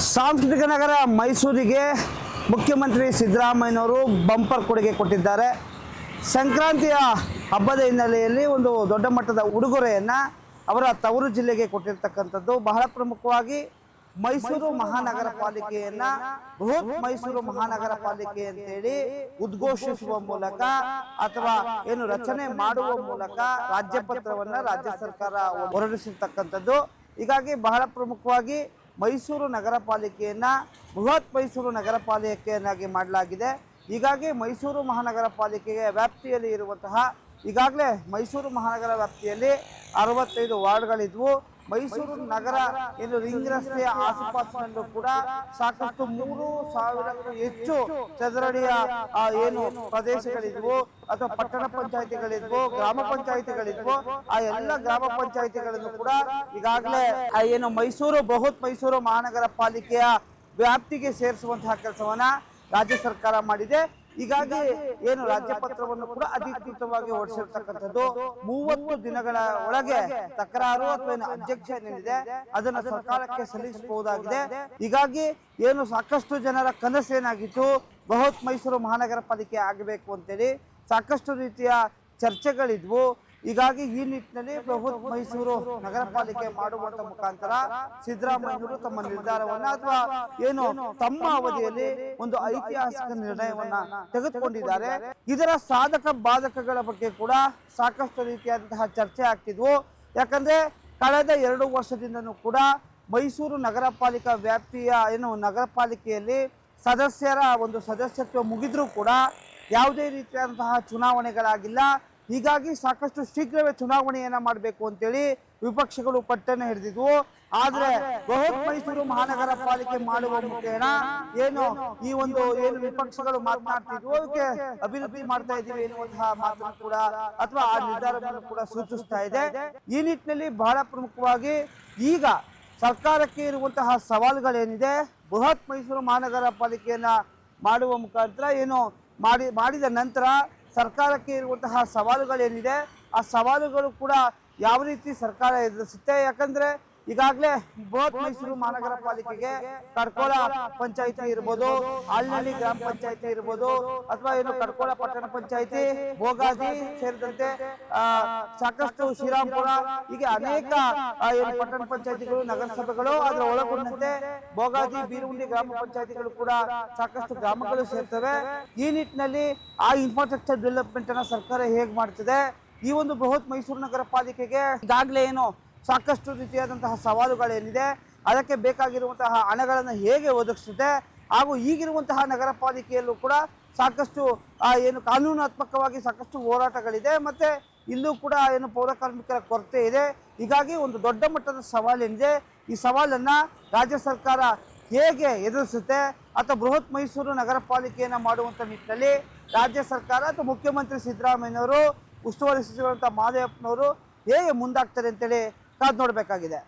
ಸಾಂಸ್ಕೃತಿಕ ನಗರ ಮೈಸೂರಿಗೆ ಮುಖ್ಯಮಂತ್ರಿ ಸಿದ್ದರಾಮಯ್ಯನವರು ಬಂಪರ್ ಕೊಡುಗೆ ಕೊಟ್ಟಿದ್ದಾರೆ. ಸಂಕ್ರಾಂತಿಯ ಹಬ್ಬದ ಹಿನ್ನೆಲೆಯಲ್ಲಿ ಒಂದು ದೊಡ್ಡ ಮಟ್ಟದ ಉಡುಗೊರೆಯನ್ನು ಅವರ ತವರು ಜಿಲ್ಲೆಗೆ ಕೊಟ್ಟಿರ್ತಕ್ಕಂಥದ್ದು. ಬಹಳ ಪ್ರಮುಖವಾಗಿ ಮೈಸೂರು ಮಹಾನಗರ ಪಾಲಿಕೆಯನ್ನು ಬೃಹತ್ ಮೈಸೂರು ಮಹಾನಗರ ಪಾಲಿಕೆ ಅಂತೇಳಿ ಉದ್ಘೋಷಿಸುವ ಮೂಲಕ ಅಥವಾ ಏನು ರಚನೆ ಮಾಡುವ ಮೂಲಕ ರಾಜ್ಯಪತ್ರವನ್ನು ರಾಜ್ಯ ಸರ್ಕಾರ ಹೊರಡಿಸಿರ್ತಕ್ಕಂಥದ್ದು. ಹೀಗಾಗಿ ಬಹಳ ಪ್ರಮುಖವಾಗಿ ಮೈಸೂರು ನಗರ ಪಾಲಿಕೆಯನ್ನು ಬೃಹತ್ ಮೈಸೂರು ನಗರ ಪಾಲಿಕೆಯನ್ನಾಗಿ ಮಾಡಲಾಗಿದೆ. ಹೀಗಾಗಿ ಮೈಸೂರು ಮಹಾನಗರ ಪಾಲಿಕೆಯ ವ್ಯಾಪ್ತಿಯಲ್ಲಿ ಇರುವಂತಹ ಈಗಾಗಲೇ ಮೈಸೂರು ಮಹಾನಗರ ವ್ಯಾಪ್ತಿಯಲ್ಲಿ 65 ವಾರ್ಡ್ಗಳಿದ್ವು. ಮೈಸೂರು ನಗರ ಏನು ರಿಂಗ್ ರಸ್ತೆಯ ಆಸುಪಾಸಿನಲ್ಲೂ ಕೂಡ ಸಾಕಷ್ಟು 3,000ಕ್ಕೂ ಹೆಚ್ಚು ಚದರಡಿಯ ಏನು ಪ್ರದೇಶಗಳಿದ್ವು ಅಥವಾ ಪಟ್ಟಣ ಪಂಚಾಯಿತಿಗಳಿದ್ವು, ಗ್ರಾಮ ಪಂಚಾಯಿತಿಗಳಿದ್ವು. ಆ ಎಲ್ಲ ಗ್ರಾಮ ಪಂಚಾಯಿತಿಗಳನ್ನು ಕೂಡ ಈಗಾಗಲೇ ಏನು ಮೈಸೂರು ಬೃಹತ್ ಮೈಸೂರು ಮಹಾನಗರ ಪಾಲಿಕೆಯ ವ್ಯಾಪ್ತಿಗೆ ಸೇರಿಸುವಂತಹ ಕೆಲಸವನ್ನ ರಾಜ್ಯ ಸರ್ಕಾರ ಮಾಡಿದೆ. ಹೀಗಾಗಿ ಏನು ರಾಜ್ಯಪತ್ರವನ್ನು ಕೂಡ ಅಧಿಕೃತವಾಗಿ ಹೊರಡಿಸಿರ್ತಕ್ಕಂಥದ್ದು. 30 ದಿನಗಳ ಒಳಗೆ ತಕರಾರು ಅಥವಾ ಏನು ಅಬ್ಜೆಕ್ಷನ್ ಏನಿದೆ ಅದನ್ನು ಸರ್ಕಾರಕ್ಕೆ ಸಲ್ಲಿಸಬಹುದಾಗಿದೆ. ಹೀಗಾಗಿ ಏನು ಸಾಕಷ್ಟು ಜನರ ಕನಸೇನಾಗಿತ್ತು ಬೃಹತ್ ಮೈಸೂರು ಮಹಾನಗರ ಪಾಲಿಕೆ ಆಗಬೇಕು ಅಂತೇಳಿ ಸಾಕಷ್ಟು ರೀತಿಯ ಚರ್ಚೆಗಳಿದ್ವು. ಹೀಗಾಗಿ ಈ ನಿಟ್ಟಿನಲ್ಲಿ ಬೃಹತ್ ಮೈಸೂರು ನಗರ ಪಾಲಿಕೆ ಮಾಡುವಂತ ಮುಖಾಂತರ ಸಿದ್ದರಾಮಯ್ಯವರು ತಮ್ಮ ನಿರ್ಧಾರವನ್ನ ಅಥವಾ ಏನು ತಮ್ಮ ಅವಧಿಯಲ್ಲಿ ಒಂದು ಐತಿಹಾಸಿಕ ನಿರ್ಣಯವನ್ನ ತೆಗೆದುಕೊಂಡಿದ್ದಾರೆ. ಇದರ ಸಾಧಕ ಬಾಧಕಗಳ ಬಗ್ಗೆ ಕೂಡ ಸಾಕಷ್ಟು ರೀತಿಯಾದಂತಹ ಚರ್ಚೆ ಆಗ್ತಿದ್ವು. ಯಾಕಂದ್ರೆ ಕಳೆದ 2 ವರ್ಷದಿಂದನೂ ಕೂಡ ಮೈಸೂರು ನಗರ ಪಾಲಿಕಾ ವ್ಯಾಪ್ತಿಯ ಏನು ನಗರ ಪಾಲಿಕೆಯಲ್ಲಿ ಸದಸ್ಯರ ಒಂದು ಸದಸ್ಯತ್ವ ಮುಗಿದ್ರೂ ಕೂಡ ಯಾವುದೇ ರೀತಿಯಾದಂತಹ ಚುನಾವಣೆಗಳಾಗಿಲ್ಲ. ಹೀಗಾಗಿ ಸಾಕಷ್ಟು ಶೀಘ್ರವೇ ಚುನಾವಣೆಯನ್ನ ಮಾಡಬೇಕು ಅಂತೇಳಿ ವಿಪಕ್ಷಗಳು ಪಟ್ಟನ್ನು ಹಿಡಿದಿದ್ವು. ಆದ್ರೆ ಬೃಹತ್ ಮೈಸೂರು ಮಹಾನಗರ ಪಾಲಿಕೆ ಮಾಡುವ ಮುಖೇನ ಏನು ಈ ಒಂದು ಏನು ವಿಪಕ್ಷಗಳು ಮಾತನಾಡ್ತಿದ್ವು ಅದಕ್ಕೆ ಅಭಿವೃದ್ಧಿ ಮಾಡ್ತಾ ಇದೀವಿ ಎನ್ನುವಂತಹ ಮಾತನ್ನು ಕೂಡ ಅಥವಾ ಆ ನಿರ್ಧಾರವನ್ನು ಕೂಡ ಸೂಚಿಸ್ತಾ ಇದೆ. ಈ ನಿಟ್ಟಿನಲ್ಲಿ ಬಹಳ ಪ್ರಮುಖವಾಗಿ ಈಗ ಸರ್ಕಾರಕ್ಕೆ ಇರುವಂತಹ ಸವಾಲುಗಳೇನಿದೆ ಬೃಹತ್ ಮೈಸೂರು ಮಹಾನಗರ ಪಾಲಿಕೆಯನ್ನ ಮಾಡುವ ಮುಖಾಂತರ ಏನು ಮಾಡಿದ ನಂತರ ಸರ್ಕಾರಕ್ಕೆ ಇರುವಂತಹ ಸವಾಲುಗಳೇನಿದೆ ಆ ಸವಾಲುಗಳು ಕೂಡ ಯಾವ ರೀತಿ ಸರ್ಕಾರ ಎದುರಿಸುತ್ತೆ. ಯಾಕಂದ್ರೆ ಈಗಾಗಲೇ ಬೃಹತ್ ಮೈಸೂರು ಮಹಾನಗರ ಪಾಲಿಕೆಗೆ ಕಡ್ಕೋಳ ಪಂಚಾಯಿತಿ ಇರ್ಬೋದು, ಆಲ್ನಳ್ಳಿ ಗ್ರಾಮ ಪಂಚಾಯಿತಿ ಇರ್ಬೋದು ಅಥವಾ ಏನು ಕಡ್ಕೋಳ ಪಟ್ಟಣ ಪಂಚಾಯಿತಿ, ಭೋಗಾದಿ ಸೇರಿದಂತೆ ಸಾಕಷ್ಟು ಶ್ರೀರಾಮ್ಪುರ ಹೀಗೆ ಅನೇಕ ಏನು ಪಟ್ಟಣ ಪಂಚಾಯಿತಿಗಳು ನಗರಸಭೆಗಳು ಅದರ ಒಳಗೊಂಡಂತೆ ಭೋಗಾದಿ ಬೀರುಗುಂಡಿ ಗ್ರಾಮ ಪಂಚಾಯಿತಿಗಳು ಕೂಡ ಸಾಕಷ್ಟು ಗ್ರಾಮಗಳು ಸೇರ್ತವೆ. ಈ ನಿಟ್ಟಿನಲ್ಲಿ ಆ ಇನ್ಫ್ರಾಸ್ಟ್ರಕ್ಚರ್ ಡೆವಲಪ್ಮೆಂಟ್ ಅನ್ನ ಸರ್ಕಾರ ಹೇಗೆ ಮಾಡ್ತದೆ, ಈ ಒಂದು ಬೃಹತ್ ಮೈಸೂರು ನಗರ ಪಾಲಿಕೆಗೆ ಈಗಾಗಲೇ ಏನು ಸಾಕಷ್ಟು ರೀತಿಯಾದಂತಹ ಸವಾಲುಗಳೇನಿದೆ ಅದಕ್ಕೆ ಬೇಕಾಗಿರುವಂತಹ ಹಣಗಳನ್ನು ಹೇಗೆ ಒದಗಿಸುತ್ತೆ ಹಾಗೂ ಈಗಿರುವಂತಹ ನಗರ ಪಾಲಿಕೆಯಲ್ಲೂ ಕೂಡ ಸಾಕಷ್ಟು ಏನು ಕಾನೂನಾತ್ಮಕವಾಗಿ ಸಾಕಷ್ಟು ಹೋರಾಟಗಳಿದೆ. ಮತ್ತೆ ಇಲ್ಲೂ ಕೂಡ ಏನು ಪೌರ ಕಾರ್ಮಿಕರ ಕೊರತೆ ಇದೆ. ಹೀಗಾಗಿ ಒಂದು ದೊಡ್ಡ ಮಟ್ಟದ ಸವಾಲೇನಿದೆ ಈ ಸವಾಲನ್ನು ರಾಜ್ಯ ಸರ್ಕಾರ ಹೇಗೆ ಎದುರಿಸುತ್ತೆ ಅಥವಾ ಬೃಹತ್ ಮೈಸೂರು ನಗರ ಪಾಲಿಕೆಯನ್ನು ಮಾಡುವಂಥ ನಿಟ್ಟಿನಲ್ಲಿ ರಾಜ್ಯ ಸರ್ಕಾರ ಅಥವಾ ಮುಖ್ಯಮಂತ್ರಿ ಸಿದ್ದರಾಮಯ್ಯನವರು ಉಸ್ತುವಾರಿ ಸಚಿವರಂಥ ಮಾದೇವಪ್ಪನವರು ಹೇಗೆ ಮುಂದಾಗ್ತಾರೆ ಅಂತೇಳಿ ಕಾದು ನೋಡಬೇಕಾಗಿದೆ.